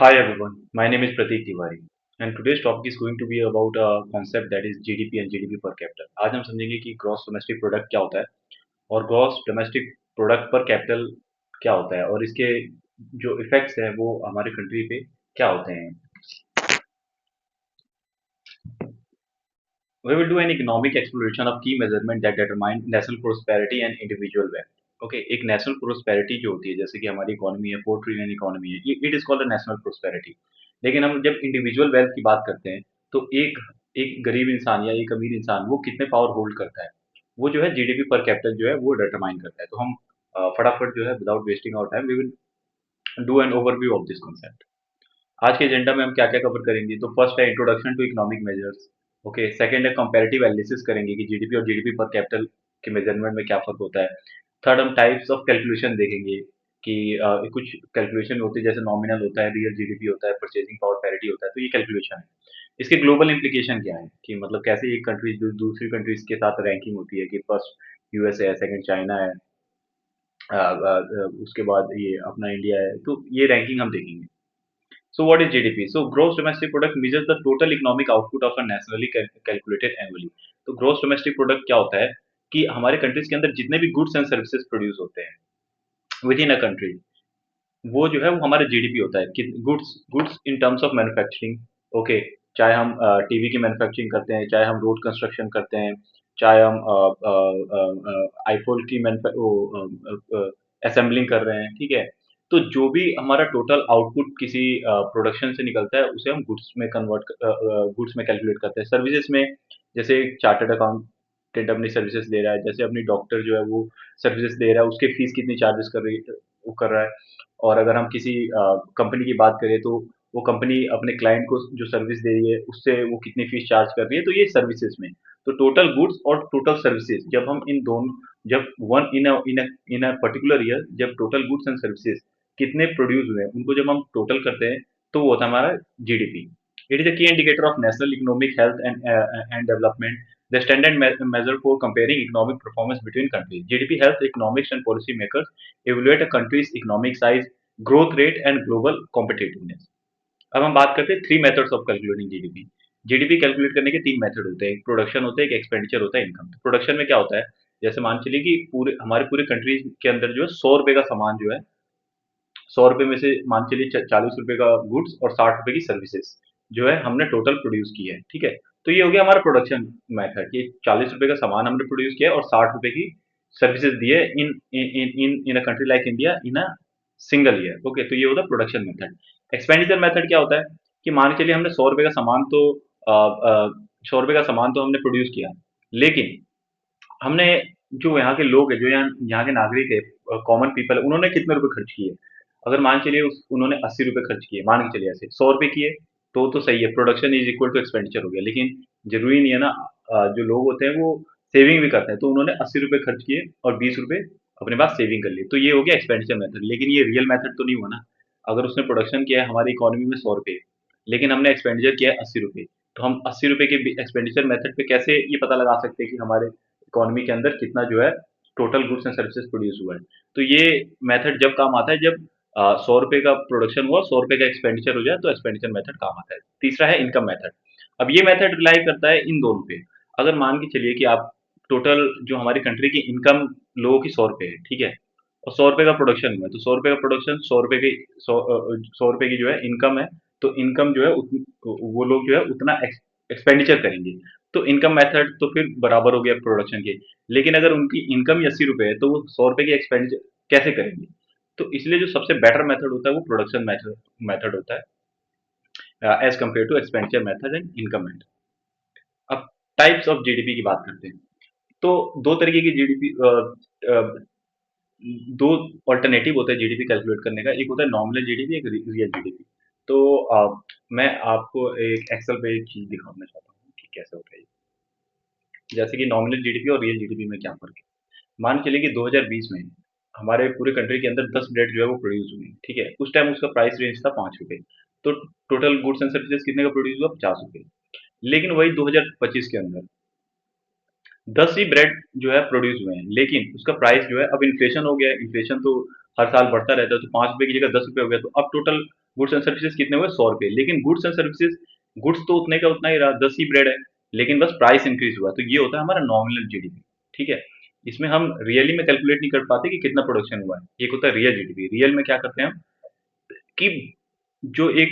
Hi everyone, my name is Pratik Tiwari and today's topic is going to be about a concept that is GDP and GDP per capita. आज हम समझेंगे कि gross domestic product क्या होता है और gross domestic product पर capital क्या होता है और इसके जो इफेक्ट्स हैं वो हमारे कंट्री पे क्या होते हैं. We will do an economic exploration of key measurement that determine national prosperity and individual wealth. Okay एक नेशनल प्रोस्पेरिटी जो होती है जैसे कि हमारी इकोनॉमी है 4 ट्रिलियन इकोनॉमी है it is called a national prosperity. लेकिन हम जब इंडिविजुअल वेल्थ की बात करते हैं तो एक एक गरीब इंसान या एक अमीर इंसान वो कितने पावर होल्ड करता है वो जो है जीडीपी पर कैपिटल जो है वो डिटरमाइन करता है. तो हम फटाफट जो है without wasting our time we will do an overview of this concept. आज के एजेंडा में हम क्या क्या कवर करेंगे तो फर्स्ट है introduction to economic measures. Okay second है कंपैरेटिव एनालिसिस करेंगे कि जीडीपी और जीडीपी पर कैपिटल के मेजरमेंट में क्या फर्क होता है. थर्ड हम टाइप्स ऑफ कैलकुलेशन देखेंगे कि कुछ कैलकुलेशन होती है जैसे नॉमिनल होता है रियल जीडीपी होता है परचेजिंग पावर पैरिटी होता है तो ये कैलकुलेशन है. इसके ग्लोबल इम्प्लीकेशन क्या है कि मतलब कैसे एक कंट्री दूसरी कंट्रीज के साथ रैंकिंग होती है कि फर्स्ट यूएसए है सेकंड चाइना है उसके बाद ये अपना इंडिया है तो ये रैंकिंग हम देखेंगे. So what is GDP? So gross domestic product measures the total economic output of a nationally calculated annually. तो gross domestic product क्या होता है कि हमारे कंट्रीज के अंदर जितने भी गुड्स एंड सर्विसेज प्रोड्यूस होते हैं विद इन अ कंट्री वो जो है वो हमारा जीडीपी होता है कि goods goods in terms of manufacturing. Okay चाहे हम टीवी की मैन्युफैक्चरिंग करते हैं चाहे हम रोड कंस्ट्रक्शन करते हैं चाहे हम आईफोन की असेंबलिंग कर रहे हैं ठीक है. तो जो भी हमारा टोटल आउटपुट किसी प्रोडक्शन से निकलता है उसे हम गुड्स में कन्वर्ट गुड्स में कैलकुलेट करते हैं. सर्विसेज में जैसे चार्टर्ड अकाउंटेंट अपनी सर्विसेज दे रहा है जैसे अपनी डॉक्टर जो है वो सर्विसेज दे रहा है उसके फीस कितनी चार्जेस कर रही है वो कर रहा है. और अगर हम किसी कंपनी की बात करें तो वो कंपनी अपने क्लाइंट को जो सर्विस दे रही है उससे वो कितनी फीस चार्ज कर रही है तो ये सर्विसेज में. तो टोटल गुड्स और टोटल सर्विसेज जब हम इन दोनों जब one in a particular year जब टोटल गुड्स एंड सर्विसेज कितने प्रोड्यूस हुए हैं उनको जब हम टोटल करते हैं तो वो होता है हमारा जीडीपी. इट इज अ की indicator of national economic health and development. The standard measure for comparing economic performance between countries. GDP helps economics and policy makers evaluate a country's economic size, growth rate, and global competitiveness. अब हम बात करते हैं three methods of calculating GDP. GDP calculate करने के तीन method होते हैं एक प्रोडक्शन होता है एक एक्सपेंडिचर होता है इनकम. प्रोडक्शन में क्या होता है जैसे मान चलिए कि पूरे हमारे पूरे कंट्री के अंदर जो है 100 रुपए का सामान जो है 100 रुपए में से मान चलिए 40 रुपए का गुड्स और 60 रुपए की सर्विसेज जो है हमने टोटल प्रोड्यूस की है ठीक है. तो ये हो गया हमारा प्रोडक्शन मेथड कि 40 रुपए का सामान हमने प्रोड्यूस किया है और 60 रुपए की सर्विसेज दी है in in in in a country like India in a single year. Okay तो ये होता है प्रोडक्शन मेथड. एक्सपेंडिचर मेथड क्या होता है कि मान के चलिए हमने 100 रुपए का सामान तो 100 रुपए का सामान तो हमने प्रोड्यूस किया लेकिन हमने जो यहाँ के लोग हैं जो यहाँ के नागरिक है कॉमन पीपल है उन्होंने कितने रुपए खर्च किए. अगर मान चलिए उन्होंने 80 रुपए खर्च किए मान के चलिए ऐसे 100 रुपए किए तो सही है production is equal to expenditure हो गया. लेकिन जरूरी नहीं है ना जो लोग होते हैं वो सेविंग भी करते हैं तो उन्होंने 80 रुपए खर्च किए और 20 रुपए अपने पास सेविंग कर लिए तो ये हो गया एक्सपेंडिचर मेथड. लेकिन ये रियल मेथड तो नहीं हुआ ना. अगर उसने प्रोडक्शन किया है हमारी इकोनॉमी में 100 रुपए लेकिन हमने एक्सपेंडिचर किया है 80 रुपए तो हम 80 रुपए के एक्सपेंडिचर मेथड पे कैसे ये पता लगा सकते हैं कि हमारे इकोनॉमी के अंदर कितना जो है total goods and services produce हुआ है. तो ये मेथड जब काम आता है जब 100 रुपए का प्रोडक्शन हुआ 100 रुपए का एक्सपेंडिचर हो जाए तो एक्सपेंडिचर मेथड काम आता है. तीसरा है इनकम मेथड. अब ये मेथड रिलाई करता है इन दोनों पे. अगर मान के चलिए कि आप टोटल जो हमारी कंट्री की इनकम लोगों की 100 रुपए है ठीक है और 100 रुपए का प्रोडक्शन हुआ है तो 100 रुपए का प्रोडक्शन 100 रुपए की 100 रुपए की जो है इनकम है तो इनकम जो है वो लोग जो है उतना एक्सपेंडिचर करेंगे. तो इनकम मेथड तो फिर बराबर हो गया प्रोडक्शन के. लेकिन अगर उनकी इनकम ही 80 रुपए है तो वो 100 रुपए की एक्सपेंडिचर कैसे करेंगे. तो इसलिए जो सबसे बेटर मेथड होता है वो प्रोडक्शन मेथड मेथड होता है as compare to expenditure method and income method. अब टाइप्स ऑफ जीडीपी की बात करते हैं. तो दो तरीके की जीडीपी दो ऑल्टरनेटिव होते हैं जीडीपी कैलकुलेट करने का. एक होता है नॉमिनल जीडीपी एक रियल जीडीपी. तो मैं आपको एक एक्सेल पे एक चीज दिखाना चाहता हूँ कि कैसे होता है जैसे कि नॉमिनल जीडीपी और रियल जीडीपी में क्या फर्क है. मान के चलिए कि 2020 में हमारे पूरे कंट्री के अंदर 10 ब्रेड जो है वो प्रोड्यूस हुए ठीक है. उस टाइम उसका प्राइस रेंज था 5 रुपए. तो टोटल गुड्स एंड सर्विसेज कितने का प्रोड्यूस हुआ 50 रुपए. लेकिन वही 2025 के अंदर 10 ही ब्रेड जो है प्रोड्यूस हुए हैं लेकिन उसका प्राइस जो है अब इन्फ्लेशन हो गया है. इन्फ्लेशन तो हर साल बढ़ता रहता है तो 5 रुपए की जगह 10 रुपए हो गया तो अब टोटल गुड्स एंड सर्विसेज कितने हुए 100 रुपए, लेकिन गुड्स एंड सर्विसेज गुड्स तो उतने का उतना ही रहा, 10 ही ब्रेड है, लेकिन बस प्राइस इंक्रीज हुआ, तो ये होता है हमारा नॉमिनल जीडीपी। ठीक है, इसमें हम रियली में कैलकुलेट नहीं कर पाते कि कितना प्रोडक्शन हुआ है। एक होता है रियल जीडीपी, रियल में क्या करते हैं हम कि जो एक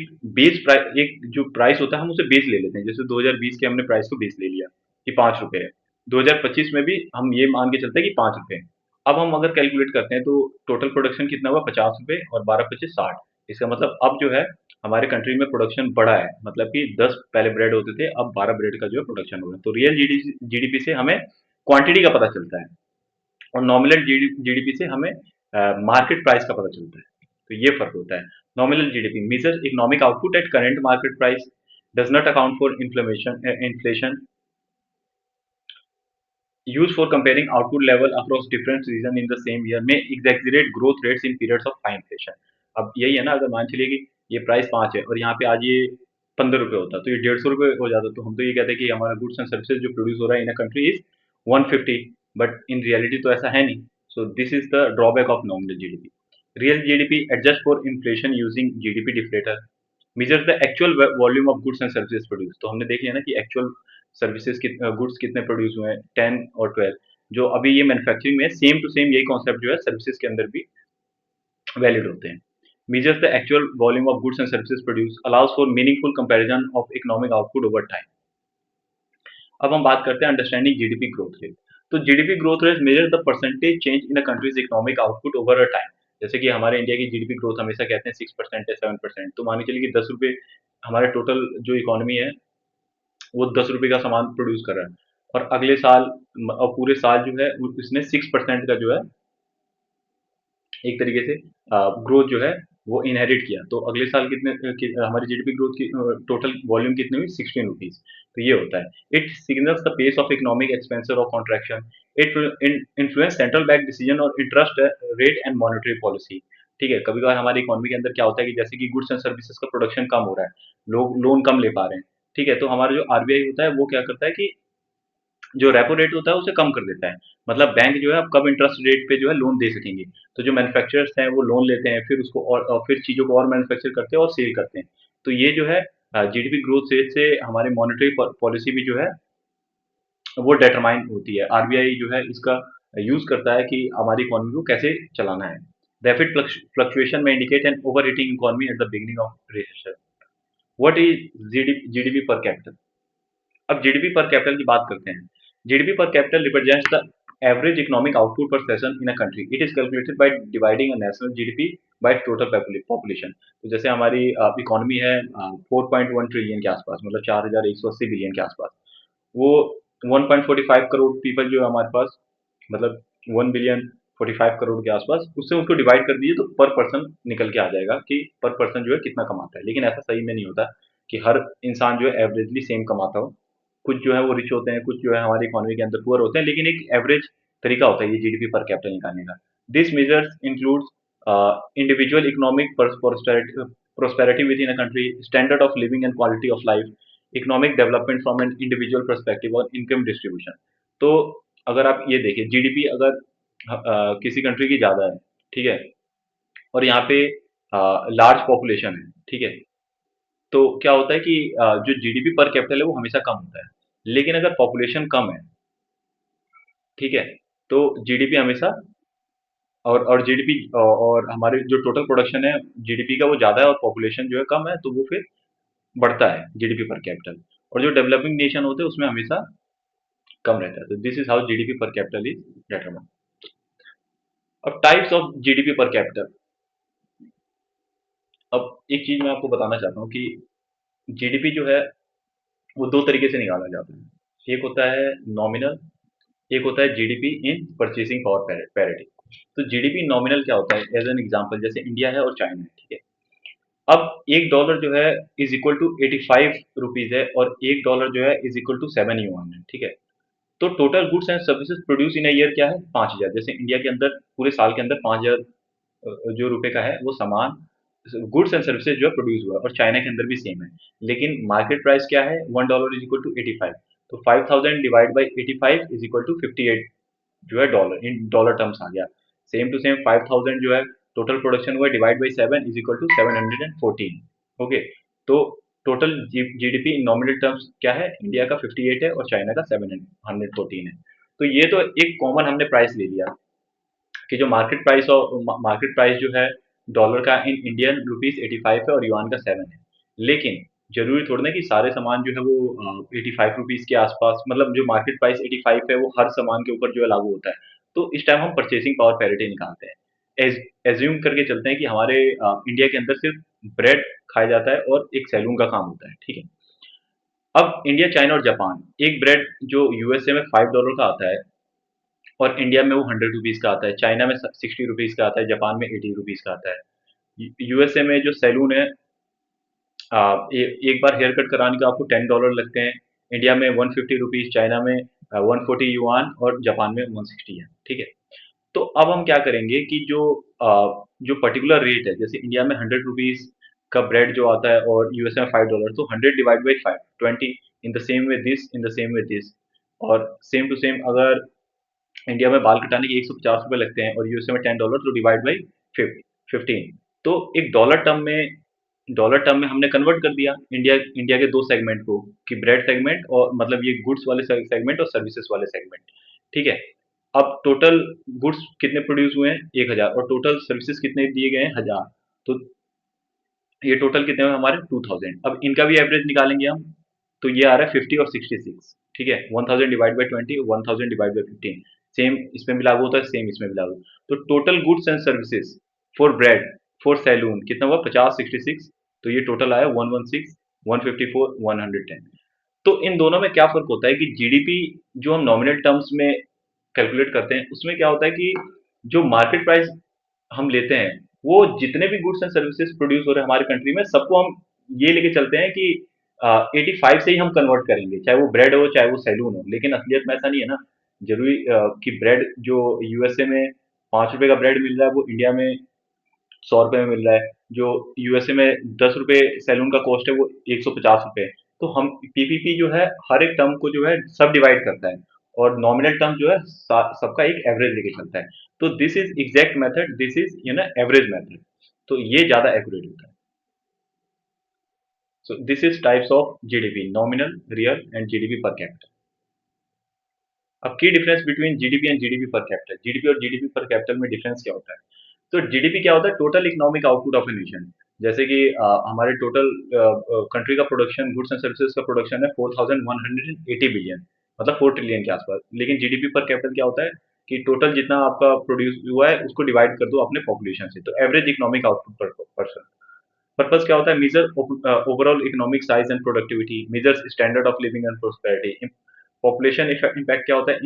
एक जो प्राइस होता है हम उसे बेस ले लेते हैं, जैसे 2020 के हमने प्राइस को बेस ले लिया कि 5 रुपए है, 2025 में भी हम ये मान के चलते हैं कि 5 रुपए है। अब हम अगर कैलकुलेट करते हैं तो टोटल प्रोडक्शन कितना हुआ, 50 रुपए, और 12×5 = 60। इसका मतलब अब जो है हमारे कंट्री में प्रोडक्शन बढ़ा है, मतलब कि 10 पहले ब्रेड होते थे, अब 12 ब्रेड का जो है प्रोडक्शन हो रहा है। तो रियल जीडीपी से हमें क्वांटिटी का पता चलता है, और नॉमिनल जीडीपी से हमें मार्केट प्राइस का पता चलता है। तो ये फर्क होता है। Nominal GDP measures economic output at current market price, does not account for inflation, used for comparing output level across different region in the same year, may exaggerate growth rates in periods of high inflation। अब यही है ना, अगर मान चलिए कि ये price 5 है और यहाँ पे आज ये 15 रुपए होता, तो ये 150 रुपए हो जाता, तो हम तो ये कहते हैं कि हमारा गुड्स एंड सर्विसेज जो प्रोड्यूस हो रहा है in a country is 150, but in reality तो ऐसा है नहीं। So this is the drawback of nominal GDP. Real GDP adjust for inflation using GDP deflator, measures the actual volume of goods and services produce. तो हमने देख लिया ना कि एक्चुअल सर्विसेज गुड्स कितने प्रोड्यूस हुए हैं, 10 और 12, जो अभी ये मैन्युफैक्चरिंग में सेम टू सेम यही कॉन्सेप्ट जो है सर्विसेज के अंदर भी वैलिड होते हैं। measures the actual volume of goods and services produced, allows for meaningful comparison of economic output over time। अब हम बात करते हैं अंडरस्टैंडिंग जीडीपी ग्रोथ रेट। तो GDP growth rate measure the percentage change in a countries economic output over a time. जैसे कि हमारे India की जीडीपी ग्रोथ हमेशा कहते हैं 6% है, 7%, तो मान के चलिए कि 10 रुपए हमारे टोटल जो इकोनॉमी है वो 10 रुपए का सामान प्रोड्यूस कर रहा है, और अगले साल और पूरे साल जो है इसने 6% का जो है एक तरीके से ग्रोथ जो है वो इनहेरिट किया, तो अगले साल हमारी जीडीपी ग्रोथ की टोटल वॉल्यूम कितनी हुई, 16 रुपीज। तो ये होता है, it signals the pace of economic expansion और contraction, it influence central bank decision और interest rate and monetary policy. ठीक है, कभी कभार हमारी इकोनॉमी के अंदर क्या होता है कि जैसे कि गुड्स एंड सर्विसेज का प्रोडक्शन कम हो रहा है, लोग लोन कम ले पा रहे हैं। ठीक है, तो हमारा जो आरबीआई होता है वो क्या करता है कि जो रेपो रेट होता है उसे कम कर देता है, मतलब बैंक जो है अब कम इंटरेस्ट रेट पे जो है लोन दे सकेंगे। तो जो मैन्युफैक्चरर्स हैं वो लोन लेते हैं, फिर उसको और फिर चीज़ों को और मैन्युफैक्चर करते हैं और सेल करते हैं। तो ये जो है जीडीपी ग्रोथ रेट से हमारी मॉनेटरी पॉलिसी भी जो है वो डिटरमाइन होती है। आरबीआई जो है इसका यूज करता है कि हमारी इकोनॉमी को कैसे चलाना है। रैपिड फ्लक्चुएशन में indicate an over heating economy at the beginning of recession. What is GDP per capital. अब जीडीपी पर कैपिटल की बात करते हैं। GDP per capital represents the average economic output per person in a country. It is calculated by dividing a national GDP by total population. तो जैसे हमारी economy है 4.1 trillion के आसपास, मतलब 4180 बिलियन के आसपास, वो 1.45 करोड़ पीपल जो है हमारे पास, मतलब 1 बिलियन 45 करोड़ के आसपास, उससे उसको डिवाइड कर दीजिए तो पर पर्सन निकल के आ जाएगा कि पर पर्सन जो है कितना कमाता है। लेकिन ऐसा सही में नहीं होता कि हर इंसान जो है एवरेजली सेम कमाता हो। कुछ जो है वो रिच होते हैं, कुछ जो है हमारी इकोनॉमी के अंदर पुअर होते हैं, लेकिन एक एवरेज तरीका होता है ये जीडीपी पर कैपिटल निकालने का। This measures includes individual economic prosperity within a country, standard of living and quality of life, economic development from an individual perspective और इनकम डिस्ट्रीब्यूशन। तो अगर आप ये देखिए जीडीपी अगर किसी कंट्री की ज़्यादा है, ठीक है, और यहाँ पे लार्ज पॉपुलेशन है, ठीक है, तो क्या होता है कि जो जीडीपी पर कैपिटल है वो हमेशा कम होता है। लेकिन अगर पॉपुलेशन कम है, ठीक है, तो जीडीपी हमेशा और जीडीपी और हमारे जो टोटल प्रोडक्शन है जीडीपी का वो ज़्यादा है और पॉपुलेशन जो है कम है, तो वो फिर बढ़ता है जीडीपी पर कैपिटल। और जो डेवलपिंग नेशन होते हैं उसमें हमेशा कम रहता है। तो this is how GDP per capital is determined. अब types of GDP per capital. अब एक चीज मैं आपको बताना चाहता हूँ कि जीडीपी जो है वो दो तरीके से निकाला जाता है। एक होता है नॉमिनल, एक होता है GDP in purchasing power parity. तो जीडीपी नॉमिनल क्या होता है, एज एन एग्जांपल जैसे इंडिया है और चाइना है, ठीक है। अब $1 जो है इज इक्वल टू 85 रुपीज है, और $1 जो है इज इक्वल टू 7 युआन है, ठीक है। तो total goods and services produce in year क्या है, 5,000। जैसे इंडिया के अंदर पूरे साल के अंदर 5,000 जो रुपए का है वो सामान गुड्स एंड सर्विसेज जो है प्रोड्यूस हुआ है, और चाइना के अंदर भी सेम है। लेकिन मार्केट प्राइस क्या है, $1 इज इक्वल टू 85। तो 5,000 divide by 85 is equal to 58 जो है डॉलर, इन डॉलर टर्म्स आ गया। सेम टू सेम 5,000 जो है टोटल प्रोडक्शन हुआ divide by 7 is equal to 714। Okay, तो total GDP in nominal terms क्या है, इंडिया का 58 है और चाइना का 714 है। तो ये तो एक कॉमन हमने प्राइस ले लिया कि जो मार्केट प्राइस जो है डॉलर का इन इंडियन रुपीस 85 है और युआन का 7 है। लेकिन जरूरी थोड़ा ना कि सारे सामान जो है वो 85 रुपीज के आसपास, मतलब जो मार्केट प्राइस 85 है वो हर सामान के ऊपर जो है लागू होता है। तो इस टाइम हम परचेसिंग पावर पैरिटी निकालते हैं। एज्यूम करके चलते हैं कि हमारे इंडिया के अंदर सिर्फ ब्रेड खाया जाता है और एक सैलून का काम होता है, ठीक है। अब इंडिया, चाइना और जापान, एक ब्रेड जो यूएसए में $5 का आता है और इंडिया में वो 100 रुपीज का आता है, चाइना में 60 रुपीज का आता है, जापान में 80 रुपीज का आता है। यूएसए में जो सैलून है, एक बार हेयर कट कराने का आपको $10 लगते हैं। इंडिया में 150 रुपीज, चाइना में 140 युआन और जापान में 160 है, ठीक है। तो अब हम क्या करेंगे कि जो पर्टिकुलर रेट है, जैसे इंडिया में 100 रुपीज का ब्रेड जो आता है और यूएसए में $5, तो 100 divide by 5, 20। In the same with this, in the same with this. और सेम टू सेम, अगर इंडिया में बाल कटाने के $150 लगते हैं और यूएसए में $10, तो डिवाइड बाई 15। तो एक डॉलर टर्म में हमने कन्वर्ट कर दिया इंडिया इंडिया के दो सेगमेंट को, कि ब्रेड सेगमेंट और मतलब ये गुड्स वाले सेगमेंट और सर्विसेज वाले सेगमेंट, ठीक है। अब टोटल गुड्स कितने प्रोड्यूस हुए हैं, 1000, और टोटल सर्विसेज कितने दिए गए हैं, 1000। तो ये टोटल कितने हुए हमारे, 2000। अब इनका भी एवरेज निकालेंगे हम, तो ये आ रहा है 50 और 66, ठीक है। 1000 divide by 20, 1000 divide by 15। Same इसमें भी लागू होता है, सेम इसमें भी लागू। तो total goods and services for bread, for salon कितना हुआ, 50, 66। तो ये टोटल आया 116, 154, 110। तो इन दोनों में क्या फर्क होता है कि जीडीपी जो हम नॉमिनल टर्म्स में कैलकुलेट करते हैं, उसमें क्या होता है कि जो मार्केट प्राइस हम लेते हैं, वो जितने भी गुड्स एंड सर्विसेज प्रोड्यूस हो रहे हैं हमारे कंट्री में, सबको हम ये लेके चलते हैं कि 85 से ही हम कन्वर्ट करेंगे, चाहे वो ब्रेड हो चाहे वो सैलून हो। लेकिन असलियत में ऐसा नहीं है ना। जरूरी कि ब्रेड जो यूएसए में ₹5 का ब्रेड मिल रहा है, वो इंडिया में 100 रुपए में मिल रहा है। जो यूएसए में 10 रुपए सैलून का कॉस्ट है, वो 150 रुपए है। तो हम पीपीपी जो है हर एक टर्म को जो है सब डिवाइड करता है, और नॉमिनल टर्म जो है सबका एक एवरेज लेके चलता है। तो this is exact method, this is average method. तो ये ज्यादा एक्यूरेट होता है। सो this is types of GDP, nominal, real and GDP per capital. अब की difference between GDP and GDP per capital, GDP और जीडीपी पर कैपिटल में difference क्या होता है। तो जीडीपी क्या होता है, total economic output of a nation. जैसे कि हमारे टोटल कंट्री का प्रोडक्शन, गुड्स एंड सर्विसेज का प्रोडक्शन है 4180 बिलियन, मतलब 4 ट्रिलियन के आसपास। लेकिन जीडीपी पर कैपिटल क्या होता है कि टोटल जितना आपका प्रोड्यूस हुआ है उसको डिवाइड कर दो अपने पॉपुलेशन से, तो average economic output per person. Purpose क्या होता है, measure overall economic size and productivity, measures standard of living and prosperity. Population impact क्या होता है,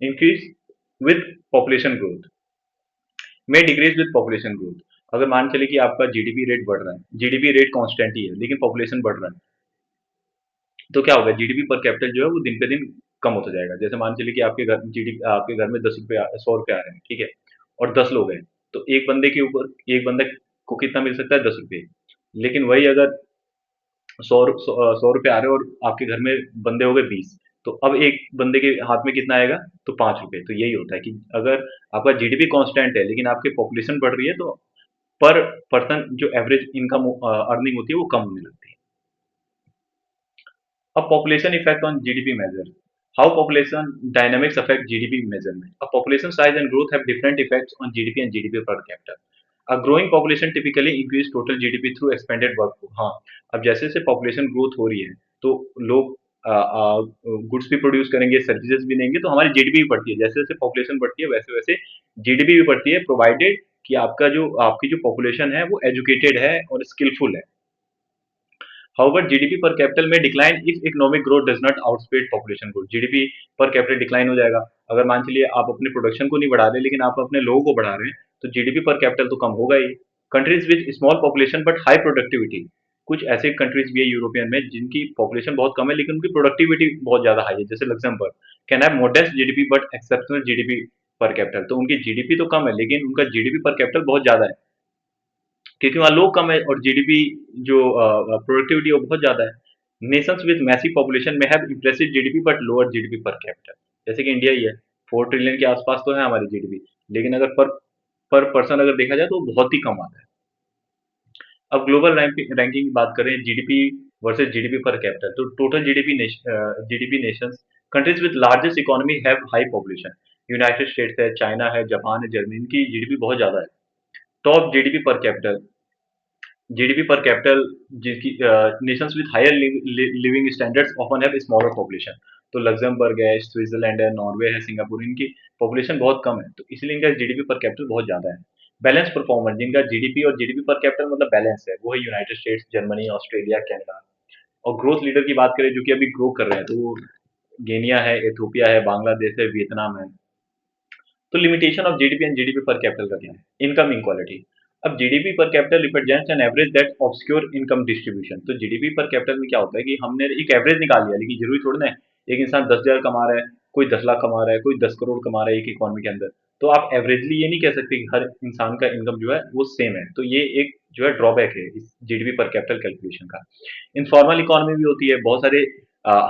इंक्रीज विद पॉपुलेशन ग्रोथ, में डिक्रीज विद पॉपुलेशन ग्रोथ। अगर मान चले कि आपका जीडीपी रेट बढ़ रहा है, जीडीपी रेट कांस्टेंट ही है लेकिन पॉपुलेशन बढ़ रहा है, तो क्या होगा, जीडीपी पर कैपिटल जो है वो दिन पे दिन कम होता जाएगा। जैसे मान चलिए कि आपके घर में 10 रुपए 100 रुपए आ रहे हैं, ठीक है, और 10 लोग हैं, तो एक बंदे को कितना मिल सकता है, 10 रुपए। लेकिन वही अगर 100 रुपए आ रहे हैं और आपके घर में बंदे हो गए 20, तो अब एक बंदे के हाथ में कितना आएगा, तो 5 रुपए। तो यही होता है कि अगर आपका जीडीपी कांस्टेंट है लेकिन आपकी पॉपुलेशन बढ़ रही है, तो पर पर्सन जो एवरेज इनकम अर्निंग होती है वो कम होने लगती है। अब population effect on GDP measure, how population dynamics affect GDP measurement. अब population size and growth have different effects on GDP and GDP per capital. A growing population typically increase total GDP through expanded workforce। हाँ, अब जैसे जैसे population growth हो रही है, तो लोग गुड्स भी प्रोड्यूस करेंगे, सर्विसेज भी देंगे, तो हमारी जीडीपी भी बढ़ती है। जैसे जैसे पॉपुलेशन बढ़ती है वैसे वैसे जीडीपी भी बढ़ती है, प्रोवाइडेड कि आपकी जो पॉपुलेशन है वो एजुकेटेड है और स्किलफुल है। However, GDP per capital may decline if economic growth does not outpace population growth। GDP per capital decline हो जाएगा। अगर मान चलिए आप अपने प्रोडक्शन को नहीं बढ़ा रहे लेकिन आप अपने लोगों को बढ़ा रहे हैं, तो जीडीपी पर कैपिटल तो कम होगा ही। Countries with small population but high productivity, कुछ ऐसे कंट्रीज भी है यूरोपियन में जिनकी पॉपुलेशन बहुत कम है लेकिन उनकी प्रोडक्टिविटी बहुत ज्यादा हाई है, जैसे Luxembourg can have modest GDP but exceptional GDP per capital. तो उनकी जीडीपी तो कम है लेकिन उनका जीडीपी पर कैपिटल बहुत ज्यादा है, क्योंकि वहाँ लोग कम है और जीडीपी जो प्रोडक्टिविटी है वो बहुत ज्यादा है। नेशंस विद मैसिव पॉपुलेशन में have impressive GDP but lower GDP per capital, जैसे कि इंडिया ही है, 4 ट्रिलियन के आसपास तो है हमारी जीडीपी, लेकिन अगर पर पर पर्सन अगर देखा जाए तो बहुत ही कम आता है। अब ग्लोबल रैंकिंग की बात करें, GDP versus GDP per capital, तो total GDP nations, countries with largest economy have high population. United States है, चाइना है, जापान है, जर्मनी, इनकी जीडीपी बहुत ज्यादा है। टॉप जीडीपी पर कैपिटल जिसकी nations with higher living standards often have smaller population. तो लग्जमबर्ग है, स्विट्जरलैंड है, नॉर्वे है, सिंगापुर, इनकी पॉपुलेशन बहुत कम है, तो इसलिए इनका जीडीपी पर कैपिटल बहुत ज्यादा है। बैलेंस परफॉर्मेंस, जिनका जीडीपी और जीडीपी पर कैपिटल मतलब बैलेंस है, वो है United states, Germany, Australia, Canada. और ग्रोथ लीडर की बात करें जो कि अभी ग्रो कर रहे हैं, तो वो गिनिया है, इथोपिया है, बांग्लादेश है, वियतनाम है। तो limitation of GDP and GDP per capital का क्या है? Income inequality. अब GDP per capital represents an average that obscure income distribution. तो जीडीपी पर कैपिटल में क्या होता है कि हमने एक एवरेज निकाल लिया, लेकिन जरूरी थोड़ी ना है एक इंसान 10,000 कमा रहा है, कोई 10 लाख कमा रहा है, कोई 10 करोड़ कमा रहा है एक इकोनॉमी के अंदर। तो आप एवरेजली ये नहीं कह सकते कि हर इंसान का इनकम जो है वो सेम है। तो ये एक जो है ड्रॉबैक है इस जीडीपी पर कैपिटल कैलकुलेशन का। इनफॉर्मल इकोनॉमी भी होती है, बहुत सारे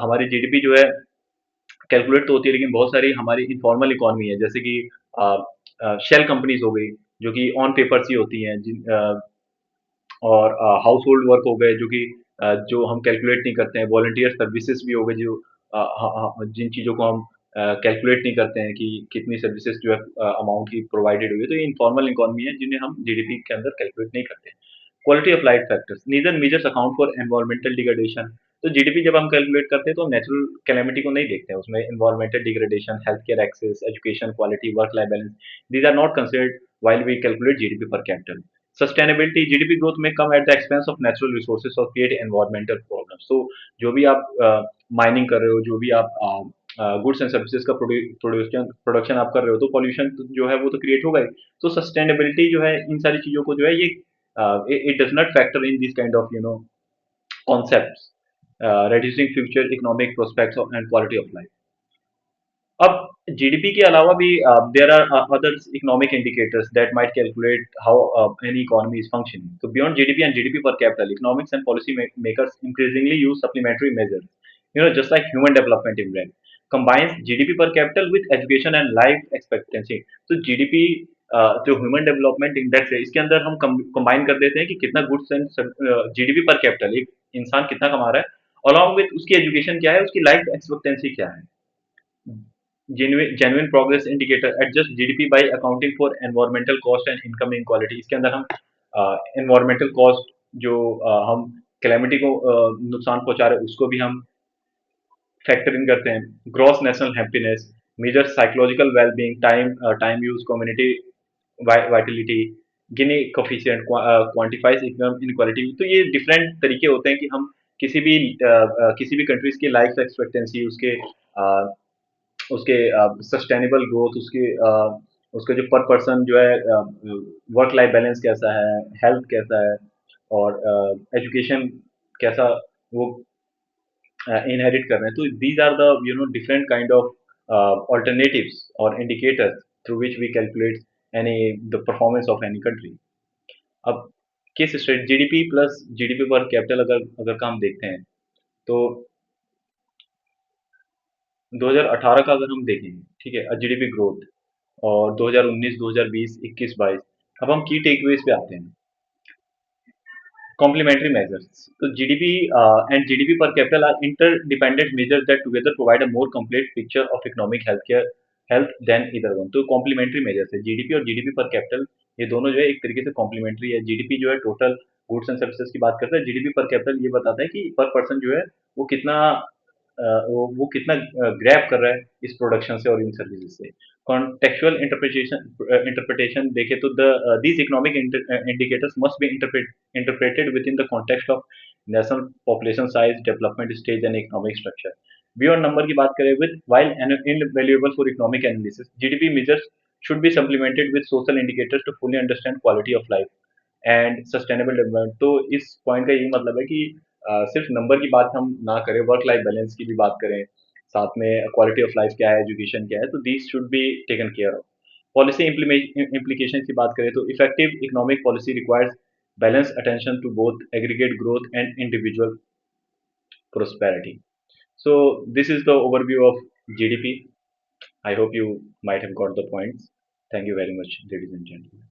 हमारी जीडीपी जो है कैलकुलेट तो होती है, लेकिन बहुत सारी हमारी इनफॉर्मल इकोनॉमी है, जैसे कि शेल कंपनीज हो गई, जो कि ऑन पेपर्स ही होती हैं, और हाउस होल्ड वर्क हो गए, जो कि जो हम कैलकुलेट नहीं करते हैं। वॉलंटियर सर्विसेज भी हो गए, जो जिन चीज़ों को हम कैलकुलेट नहीं करते हैं कि कितनी सर्विसेज जो है अमाउंट की प्रोवाइडेड हुई है। तो ये इनफॉर्मल इकोनॉमी है जिन्हें हम जीडीपी के अंदर कैलकुलेट नहीं करते। Quality of life factors, neither measures account for environmental degradation. तो जीडीपी जब हम कैलकुलेट करते हैं तो नेचुरल कैलेमिटी को नहीं देखते हैं, उसमें environmental degradation, health care access, education quality, work life balance, these are not considered while we calculate GDP per capita. Sustainability, GDP growth may come at the expense of natural resources or create environmental problems. So जो भी आप mining कर रहे हो, जो भी आप goods and services का प्रोडक्शन प्रोडक्शन आप कर रहे हो, तो पॉल्यूशन जो है वो तो क्रिएट होगा ही। तो सस्टेनेबिलिटी जो है इन सारी चीजों को जो है ये it does not factor in these kind of concepts, reducing future economic prospects and quality of life. अब जीडीपी के अलावा भी there are other economic indicators that might calculate how any economy is functioning. तो beyond GDP and GDP per capital, economics and policy makers increasingly use supplementary measures, just like human development index combines GDP per capital with education and life expectancy. तो GDP जो human development index है, इसके अंदर हम combine कर देते हैं कि कितना goods and GDP per capital एक इंसान कितना कमा रहा है, अलॉन्ग विद उसकी एजुकेशन क्या है, उसकी लाइफ एक्सपेक्टेंसी क्या है। genuine progress indicator adjust GDP by accounting for environmental cost and income inequality। इसके अंदर हम environmental cost जो हम कैलेमिटी को नुकसान पहुंचा रहे हैं उसको भी हम फैक्टर इन करते हैं। Gross national happiness, measure psychological wellbeing, time use, community vitality, Gini coefficient, quantifies economic inequality. तो ये डिफरेंट तरीके होते हैं कि हम किसी भी कंट्रीज की लाइफ एक्सपेक्टेंसी, उसके सस्टेनेबल ग्रोथ, उसके जो पर पर्सन जो है वर्क लाइफ बैलेंस कैसा है, हेल्थ कैसा है, और एजुकेशन कैसा वो इनहेरिट कर रहे हैं। तो these are the different kind of alternatives और indicators through which we calculate any the performance of any country। अब किस state GDP plus GDP per capital अगर अगर का हम देखते हैं, तो 2018 का अगर हम देखें, ठीक है, जीडीपी ग्रोथ, और 2019, 2020, 21, 22। अब हम की टेकअवेज पे आते हैं। कॉम्प्लीमेंट्री मेजर्स, तो GDP and GDP per capital are interdependent measures that together provide a more complete picture of economic health than either one. तो कॉम्प्लीमेंट्री मेजर्स है जीडीपी और जीडीपी पर कैपिटल, ये दोनों जो है एक तरीके से कॉम्प्लीमेंट्री है। जीडीपी जो है टोटल गुड्स एंड सर्विसेज की बात करता है, जीडीपी पर कैपिटल ये बताता है कि पर पर्सन जो है वो कितना वो कितना ग्रैब कर रहा है इस प्रोडक्शन से और इन सर्विसेज से। कॉन्टेक्चुअल इंटरप्रिटेशन देखें तो these economic indicators must be interpreted within the context of national population size, development stage and economic structure। beyond number की बात करें, with while invaluable for economic analysis, GDP measures should be supplemented with social indicators to fully understand quality of life and sustainable development. तो इस point का यही मतलब है कि सिर्फ नंबर की बात हम ना करें, वर्क लाइफ बैलेंस की भी बात करें, साथ में क्वालिटी ऑफ लाइफ क्या है, एजुकेशन क्या है, तो these should be taken care of. Policy implication की बात करें तो effective economic policy requires balance attention to both aggregate growth and individual prosperity। So this is the overview of GDP। I hope you might have got the points। Thank you very much, ladies and gentlemen।